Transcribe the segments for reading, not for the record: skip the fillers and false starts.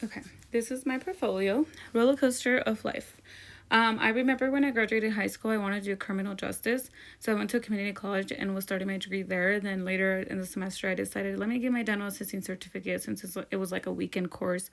Okay, this is my portfolio, roller coaster of life. I remember when I graduated high school, I wanted to do criminal justice. So I went to a community college and was starting my degree there. Then later in the semester, I decided, let me get my dental assisting certificate since it was like a weekend course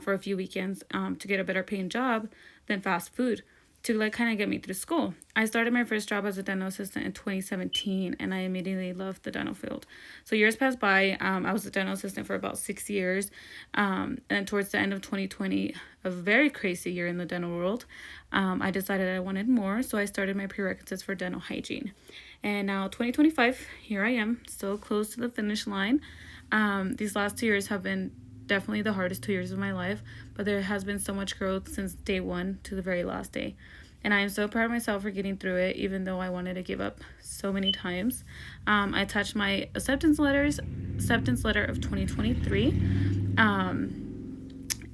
for a few weekends to get a better paying job than fast food to like kind of get me through school. I started my first job as a dental assistant in 2017 and I immediately loved the dental field. So years passed by. I was a dental assistant for about 6 years. And towards the end of 2020, a very crazy year in the dental world, I decided I wanted more. So I started my prerequisites for dental hygiene. And now 2025, here I am, still close to the finish line. These last 2 years have been definitely the hardest 2 years of my life, but there has been so much growth since day one to the very last day. And I am so proud of myself for getting through it, even though I wanted to give up so many times. I attached my acceptance letter of 2023.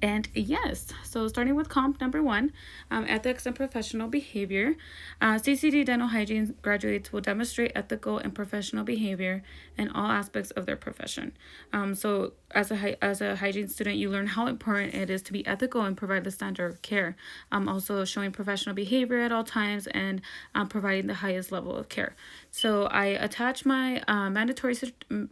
And yes, so starting with comp number one, ethics and professional behavior. CCD dental hygiene graduates will demonstrate ethical and professional behavior in all aspects of their profession. So as a hygiene student, you learn how important it is to be ethical and provide the standard of care. Also showing professional behavior at all times and providing the highest level of care. So I attach my mandatory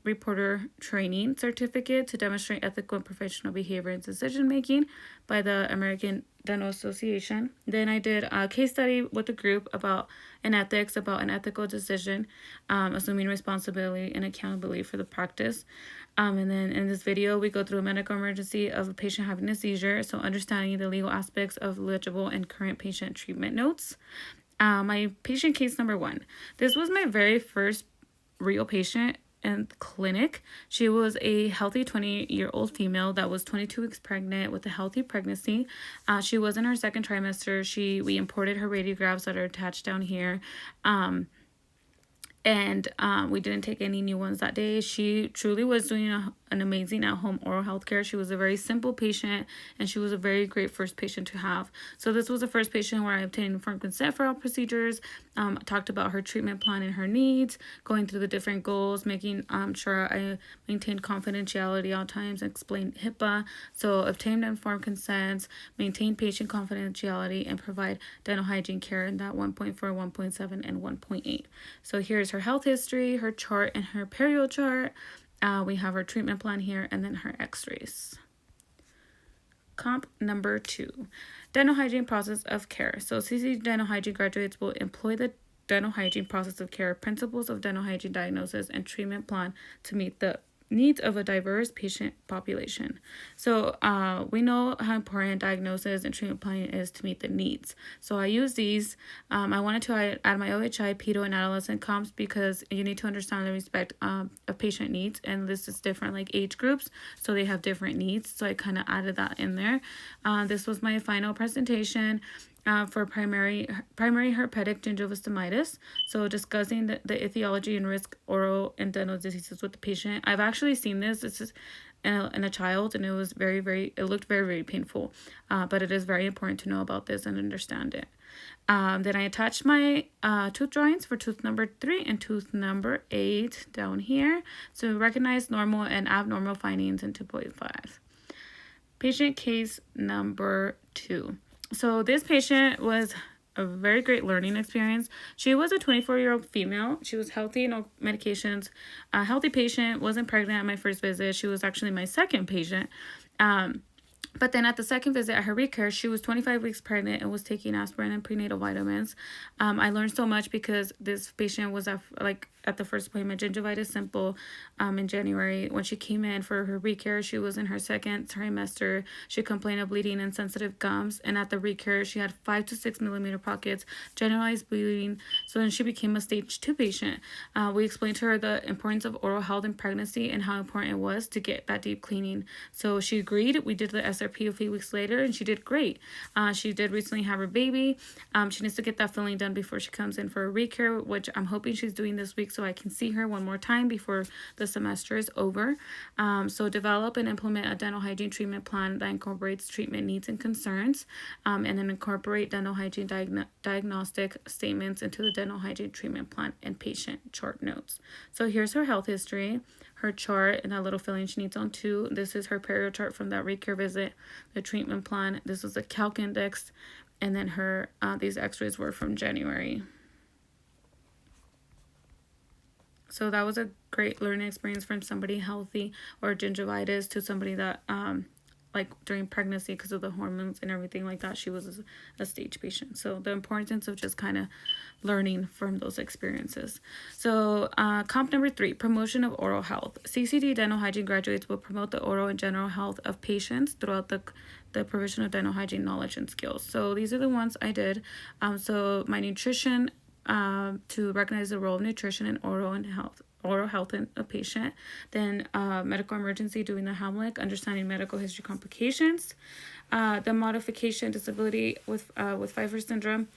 reporter training certificate to demonstrate ethical and professional behavior in decision making by the American Dental Association. Then I did a case study with a group about an ethical decision, assuming responsibility and accountability for the practice. And then in this video, we go through a medical emergency of a patient having a seizure, so understanding the legal aspects of legible and current patient treatment notes. My patient case number one. This was my very first real patient in clinic. She was a healthy 20-year-old female that was 22 weeks pregnant with a healthy pregnancy. She was in her second trimester. We imported her radiographs that are attached down here. And we didn't take any new ones that day. She truly was doing an amazing at-home oral health care. She was a very simple patient, and she was a very great first patient to have. So this was the first patient where I obtained informed consent for all procedures, talked about her treatment plan and her needs, going through the different goals, making sure I maintained confidentiality all times, explained HIPAA, so obtained informed consents, maintain patient confidentiality, and provide dental hygiene care in that 1.4, 1.7, and 1.8. So here's her health history, her chart, and her perio chart. We have her treatment plan here, and then her x-rays. Comp number two, dental hygiene process of care. So CC dental hygiene graduates will employ the dental hygiene process of care, principles of dental hygiene diagnosis, and treatment plan to meet the needs of a diverse patient population. So we know how important diagnosis and treatment planning is to meet the needs. So I use these. I wanted to add my OHI, pedo, and adolescent comps because you need to understand and respect of patient needs, and this is different like age groups, so they have different needs. So I kind of added that in there. This was my final presentation. For primary herpetic gingivitis, so discussing the etiology and risk oral and dental diseases with the patient. I've actually seen this. This is in a child, and it was it looked very, very painful. But it is very important to know about this and understand it. Then I attached my tooth drawings for tooth number 3 and tooth number 8 down here. So recognize normal and abnormal findings in 2.5. Patient case number 2. So this patient was a very great learning experience. She was a 24-year-old female. She was healthy, no medications, a healthy patient, wasn't pregnant at my first visit. She was actually my second patient. But then at the second visit at her recare, she was 25 weeks pregnant and was taking aspirin and prenatal vitamins. I learned so much because this patient was at the first appointment, gingivitis simple, in January. When she came in for her recare, she was in her second trimester. She complained of bleeding and sensitive gums. And at the recare, she had 5 to 6 millimeter pockets, generalized bleeding. So then she became a stage 2 patient. We explained to her the importance of oral health in pregnancy and how important it was to get that deep cleaning. So she agreed. We did the SRP a few weeks later, and she did great. She did recently have her baby. She needs to get that filling done before she comes in for a recare, which I'm hoping she's doing this week so I can see her one more time before the semester is over. So develop and implement a dental hygiene treatment plan that incorporates treatment needs and concerns, and then incorporate dental hygiene diagnostic statements into the dental hygiene treatment plan and patient chart notes. So here's her health history, her chart and that little filling she needs on 2. This is her perio chart from that recare visit, the treatment plan. This was the calc index, and then her these x-rays were from January. So that was a great learning experience from somebody healthy or gingivitis to somebody that like during pregnancy, because of the hormones and everything like that, she was a stage patient. So the importance of just kind of learning from those experiences. So comp number 3, promotion of oral health. CCD dental hygiene graduates will promote the oral and general health of patients throughout the provision of dental hygiene knowledge and skills. So these are the ones I did. So my nutrition, to recognize the role of nutrition in oral health in a patient. Then medical emergency, doing the Hamlet, understanding medical history complications. The modification disability with Pfeiffer syndrome,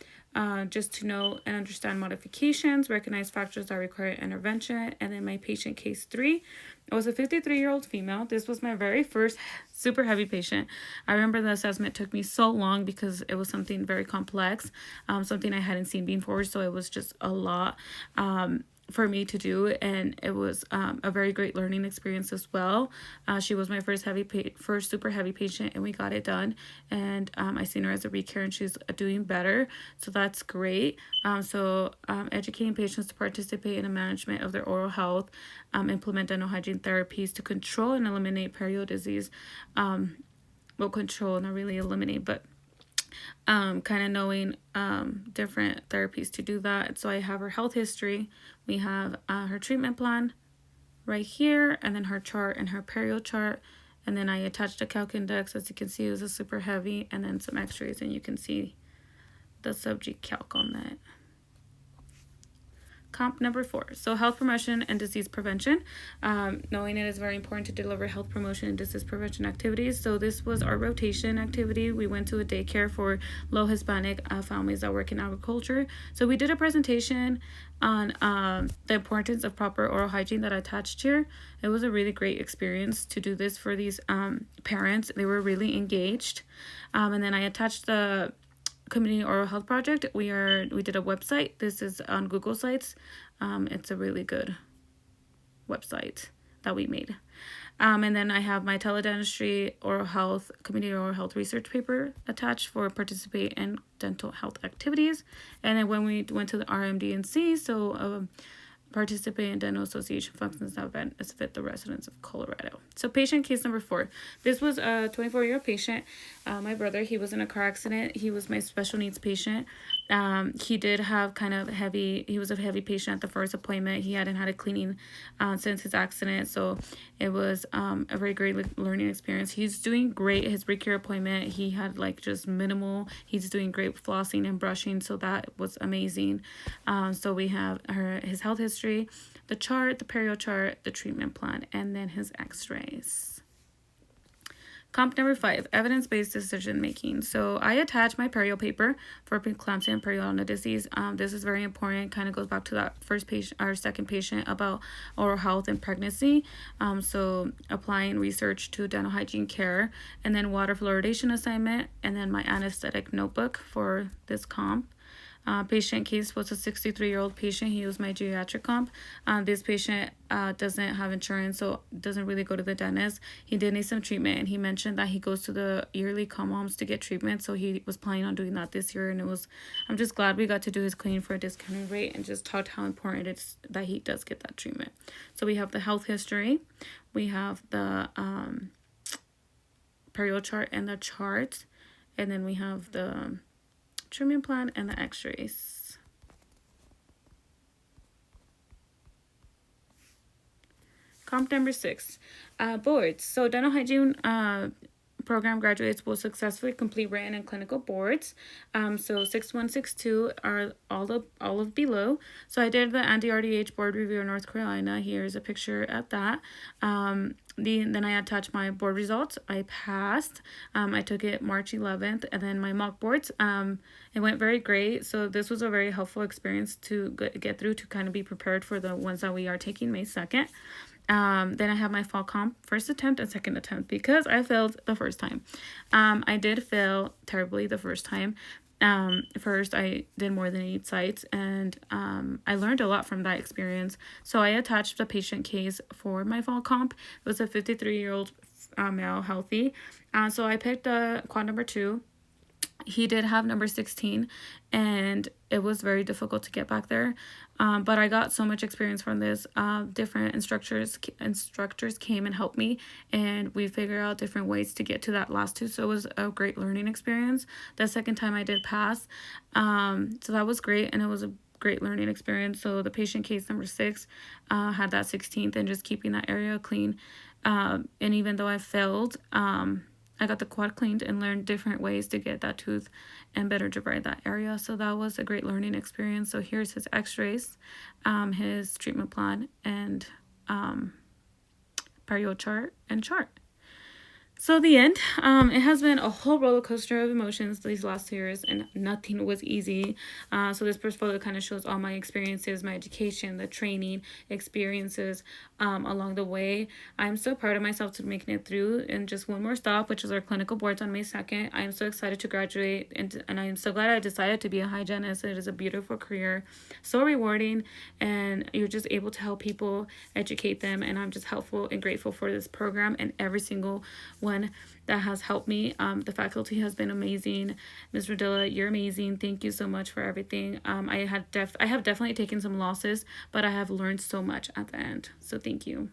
just to know and understand modifications, recognize factors that require intervention. And then my patient case 3, it was a 53-year-old female. This was my very first super heavy patient. I remember the assessment took me so long because it was something very complex, something I hadn't seen before. So it was just a lot for me to do, and it was a very great learning experience as well. She was my first super heavy patient, and we got it done. And I seen her as a recare, and she's doing better, so that's great. Educating patients to participate in the management of their oral health, implement dental hygiene therapies to control and eliminate perio disease. Well, control, not really eliminate, but kind of knowing different therapies to do that. So I have her health history, we have her treatment plan right here, and then her chart and her perio chart, and then I attached a calc index. As you can see, it was a super heavy, and then some x-rays, and you can see the sub-G calc on that. Comp number 4, so health promotion and disease prevention. Knowing it is very important to deliver health promotion and disease prevention activities. So this was our rotation activity. We went to a daycare for low Hispanic families that work in agriculture. So we did a presentation on the importance of proper oral hygiene that I attached here. It was a really great experience to do this for these parents. They were really engaged. And then I attached the Community Oral Health Project. We did a website. This is on Google Sites. It's a really good website that we made. And then I have my teledentistry oral health, community oral health research paper attached for participate in dental health activities. And then when we went to the RMDNC, so participate in dental association functions that benefit the residents of Colorado. So patient case number 4. This was a 24-year-old patient. My brother, he was in a car accident. He was my special needs patient. He did have he was a heavy patient at the first appointment. He hadn't had a cleaning since his accident. So it was a very great learning experience. He's doing great. His recare appointment, he had just minimal. He's doing great with flossing and brushing. So that was amazing. So we have his health history, the chart, the perio chart, the treatment plan, and then his x-rays. Comp number 5, evidence-based decision making. So I attached my perio paper for preeclampsia and periodontal disease. This is very important. Kind of goes back to that first patient, our second patient, about oral health and pregnancy. So applying research to dental hygiene care, and then water fluoridation assignment, and then my anesthetic notebook for this comp. Patient case was a 63-year-old patient. He was my geriatric comp. This patient doesn't have insurance, so doesn't really go to the dentist. He did need some treatment, and he mentioned that he goes to the yearly COMOMs to get treatment, so he was planning on doing that this year. And I'm just glad we got to do his cleaning for a discounted rate, and just talked how important it is that he does get that treatment. So we have the health history, we have the perio chart and the chart, and then we have the treatment plan and the x-rays. Comp number 6, boards. So dental hygiene program graduates will successfully complete written and clinical boards. So 6162 are all of below. So I did the anti-RDH board review in North Carolina. Here's a picture at that. Then I attached my board results. I passed. I took it March 11th, and then my mock boards. It went very great. So this was a very helpful experience to get through, to kind of be prepared for the ones that we are taking May 2nd. Then I have my fall comp, first attempt and second attempt, because I failed the first time. I did fail terribly the first time. First, I did more than 8 sites, and I learned a lot from that experience. So I attached a patient case for my fall comp. It was a 53-year-old male, healthy. So I picked quad number 2. He did have number 16, and it was very difficult to get back there, but I got so much experience from this. Different instructors came and helped me, and we figured out different ways to get to that last 2, so it was a great learning experience. The second time I did pass, so that was great, and it was a great learning experience. So the patient case number 6 had that 16th, and just keeping that area clean, and even though I failed, I got the quad cleaned and learned different ways to get that tooth and better divide that area. So that was a great learning experience. So here's his x-rays, his treatment plan, and perio chart and chart. So the end, it has been a whole roller coaster of emotions these last 2 years, and nothing was easy. So this portfolio kind of shows all my experiences, my education, the training experiences along the way. I'm so proud of myself to making it through. And just one more stop, which is our clinical boards on May 2nd. I am so excited to graduate, and I am so glad I decided to be a hygienist. It is a beautiful career, so rewarding, and you're just able to help people, educate them, and I'm just helpful and grateful for this program and every single one that has helped me. The faculty has been amazing. Ms. Rodilla, you're amazing. Thank you so much for everything. I have definitely taken some losses, but I have learned so much at the end. So thank you.